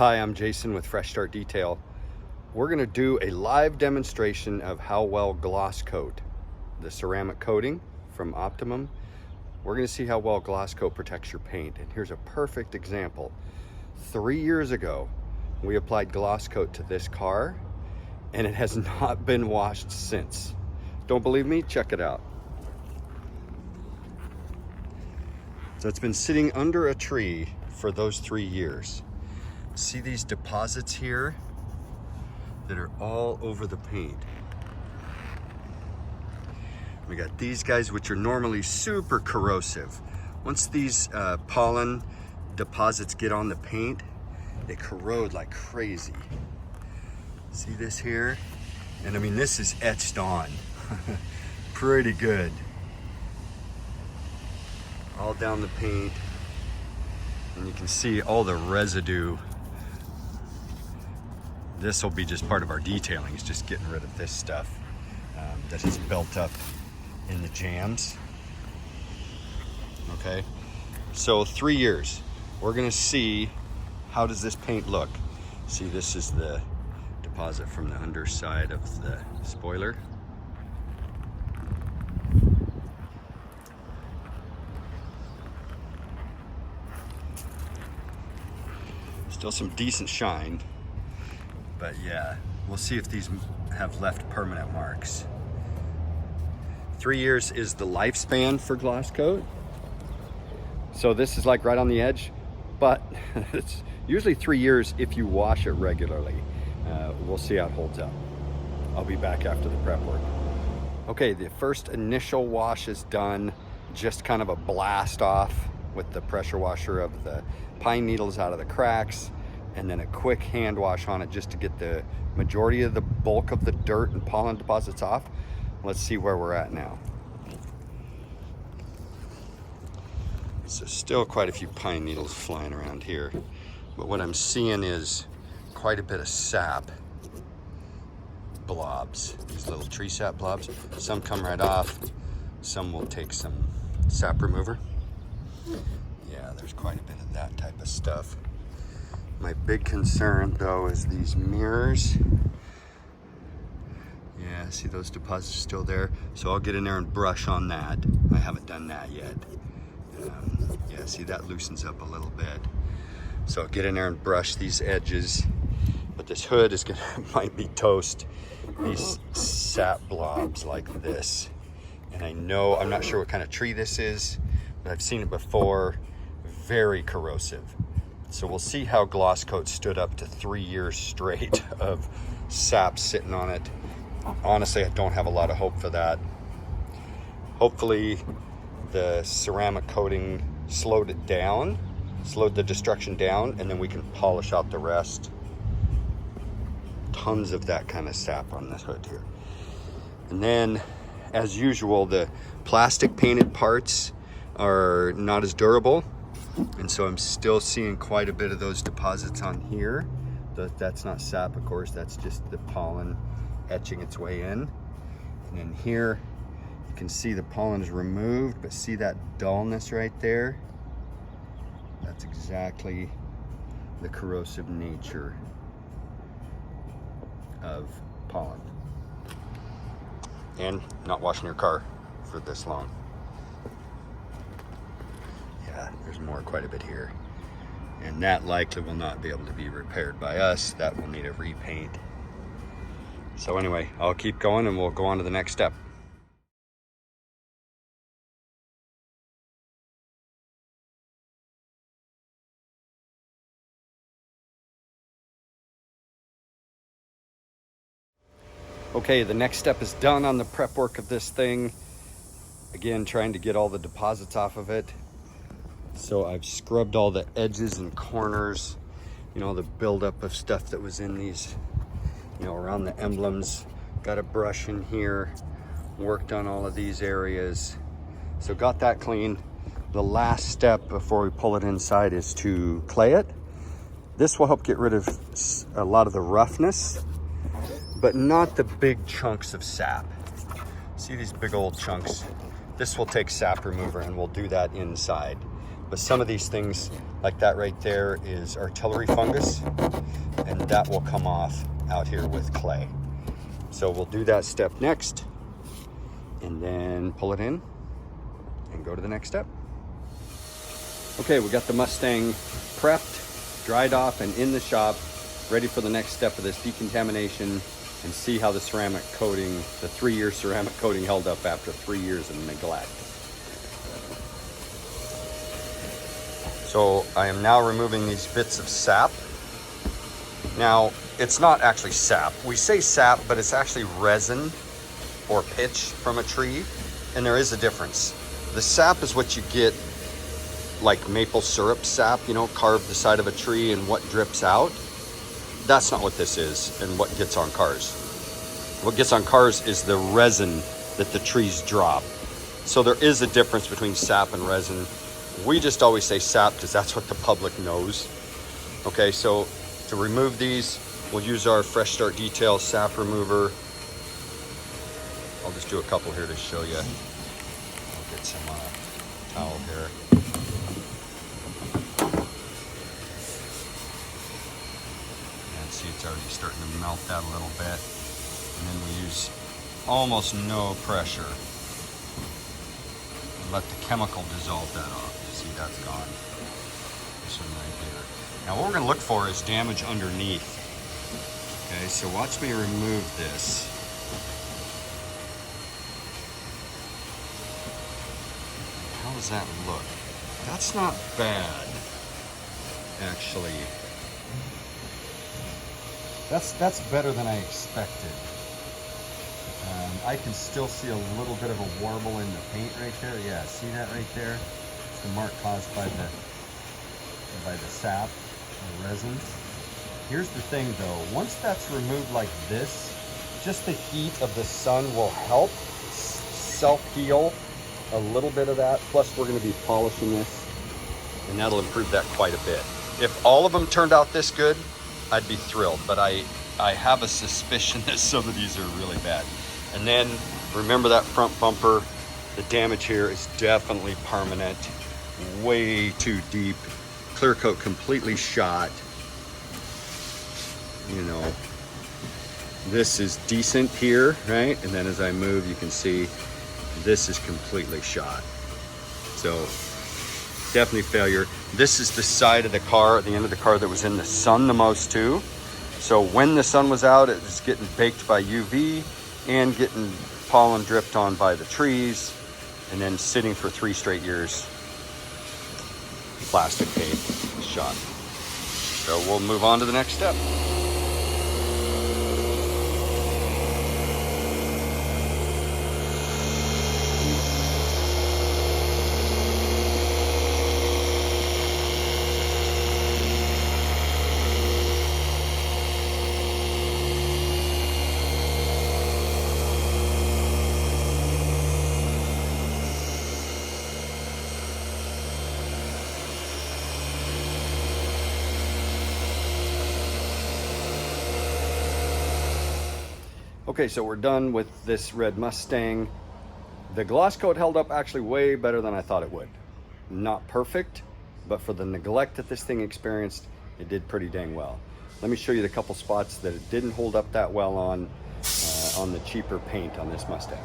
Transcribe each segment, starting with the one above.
Hi, I'm Jason with Fresh Start Detail. We're going to do a live demonstration of how well Gloss Coat, the ceramic coating from Optimum, we're going to see how well Gloss Coat protects your paint. And here's a perfect example. 3 years ago, we applied Gloss Coat to this car, and it has not been washed since. Don't believe me? Check it out. So it's been sitting under a tree for those 3 years. See these deposits here that are all over the paint. We got these guys, which are normally super corrosive. Once these pollen deposits get on the paint, they corrode like crazy. See this here? And I mean, this is etched on. Pretty good. All down the paint. And you can see all the residue. This will be just part of our detailing, is just getting rid of this stuff that has built up in the jams. Okay, so 3 years. We're gonna see how does this paint look. See, this is the deposit from the underside of the spoiler. Still some decent shine. But yeah, we'll see if these have left permanent marks. 3 years is the lifespan for Gloss Coat. So this is like right on the edge, but it's usually 3 years if you wash it regularly. We'll see how it holds up. I'll be back after the prep work. Okay, the first initial wash is done. Just kind of a blast off with the pressure washer of the pine needles out of the cracks, and then a quick hand wash on it just to get the majority of the bulk of the dirt and pollen deposits off. Let's see where we're at now. So still quite a few pine needles flying around here, but what I'm seeing is quite a bit of sap blobs, these little tree sap blobs. Some come right off, some will take some sap remover. Yeah, there's quite a bit of that type of stuff. My big concern though is these mirrors. Yeah, see those deposits still there? So I'll get in there and brush on that. I haven't done that yet. Yeah, see that loosens up a little bit. So I'll get in there and brush these edges. But this hood is gonna, might be toast. These sap blobs like this. And I know, I'm not sure what kind of tree this is, but I've seen it before. Very corrosive. So we'll see how Gloss Coat stood up to 3 years straight of sap sitting on it. Honestly, I don't have a lot of hope for that. Hopefully the ceramic coating slowed it down, slowed the destruction down, and then we can polish out the rest. Tons of that kind of sap on this hood here. And then, as usual, the plastic painted parts are not as durable. And so I'm still seeing quite a bit of those deposits on here. That's not sap, of course, that's just the pollen etching its way in. And then here, you can see the pollen is removed, but see that dullness right there? That's exactly the corrosive nature of pollen. And not washing your car for this long. There's more, quite a bit here. And that likely will not be able to be repaired by us. That will need a repaint. So anyway, I'll keep going and we'll go on to the next step. Okay, the next step is done on the prep work of this thing. Again, trying to get all the deposits off of it. So I've scrubbed all the edges and corners, you know, the buildup of stuff that was in these, you know, around the emblems. Got a brush in here, worked on all of these areas. So got that clean. The last step before we pull it inside is to clay it. This will help get rid of a lot of the roughness, but not the big chunks of sap. See these big old chunks? This will take sap remover and we'll do that inside. But some of these things, like that right there, is artillery fungus, and that will come off out here with clay. So we'll do that step next, and then pull it in and go to the next step. Okay, we got the Mustang prepped, dried off, and in the shop, ready for the next step of this decontamination, and see how the ceramic coating, the 3-year ceramic coating, held up after 3 years of neglect. So I am now removing these bits of sap. Now, it's not actually sap. We say sap, but it's actually resin or pitch from a tree, and there is a difference. The sap is what you get, like maple syrup sap, you know, carved the side of a tree and what drips out. That's not what this is and what gets on cars. What gets on cars is the resin that the trees drop. So there is a difference between sap and resin. We just always say sap because that's what the public knows. Okay, so to remove these, we'll use our Fresh Start Detail sap remover. I'll just do a couple here to show you. I'll get some towel here. And see, it's already starting to melt that a little bit. And then we use almost no pressure. Let the chemical dissolve that off. See, that's gone. This one right there. Now what we're going to look for is damage underneath. Okay, so watch me remove this. How does that look? That's not bad, actually. That's better than I expected. I can still see a little bit of a warble in the paint right there. Yeah, see that right there? It's the mark caused by the sap, the resin. Here's the thing though, once that's removed like this, just the heat of the sun will help self-heal a little bit of that. Plus we're going to be polishing this, and that'll improve that quite a bit. If all of them turned out this good, I'd be thrilled, but I have a suspicion that some of these are really bad. And then remember that front bumper, the damage here is definitely permanent, way too deep. Clear coat completely shot. You know, this is decent here, right? And then as I move, you can see this is completely shot. So definitely failure. This is the side of the car, at the end of the car, that was in the sun the most too. So when the sun was out, it was getting baked by UV and getting pollen dripped on by the trees, and then sitting for 3 straight years, plastic paint shot. So we'll move on to the next step. Okay, so we're done with this red Mustang. The gloss coat held up actually way better than I thought it would. Not perfect, but for the neglect that this thing experienced, it did pretty dang well. Let me show you the couple spots that it didn't hold up that well on the cheaper paint on this Mustang.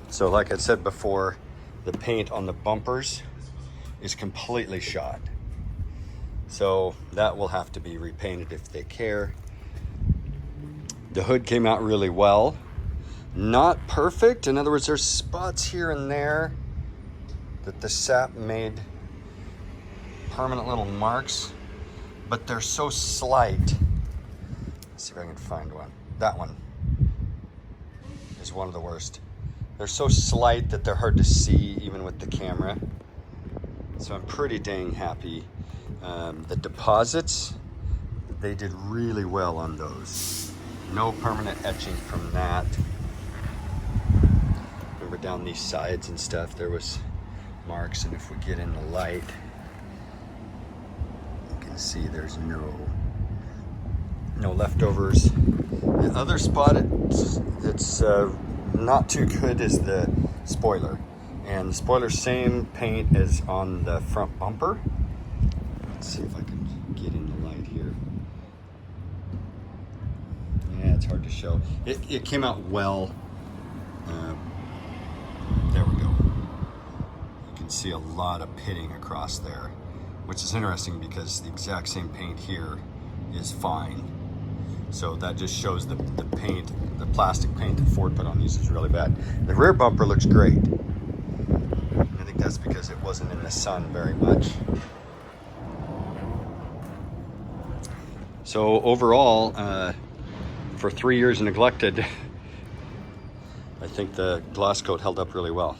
So like I said before, the paint on the bumpers is completely shot. So that will have to be repainted if they care. The hood came out really well. Not perfect. In other words, there's spots here and there that the sap made permanent little marks, but they're so slight. Let's see if I can find one. That one is one of the worst. They're so slight that they're hard to see even with the camera. So I'm pretty dang happy. The deposits, they did really well on those. No permanent etching from that. Remember down these sides and stuff, there was marks, and if we get in the light, you can see there's no leftovers. The other spot that's not too good is the spoiler. And the spoiler's same paint as on the front bumper. Let's see if I can get in the light here. Yeah, it's hard to show. It came out well. There we go. You can see a lot of pitting across there, which is interesting because the exact same paint here is fine. So that just shows the paint, the plastic paint that Ford put on these is really bad. The rear bumper looks great. I think that's because it wasn't in the sun very much. So overall, for 3 years neglected, I think the gloss coat held up really well.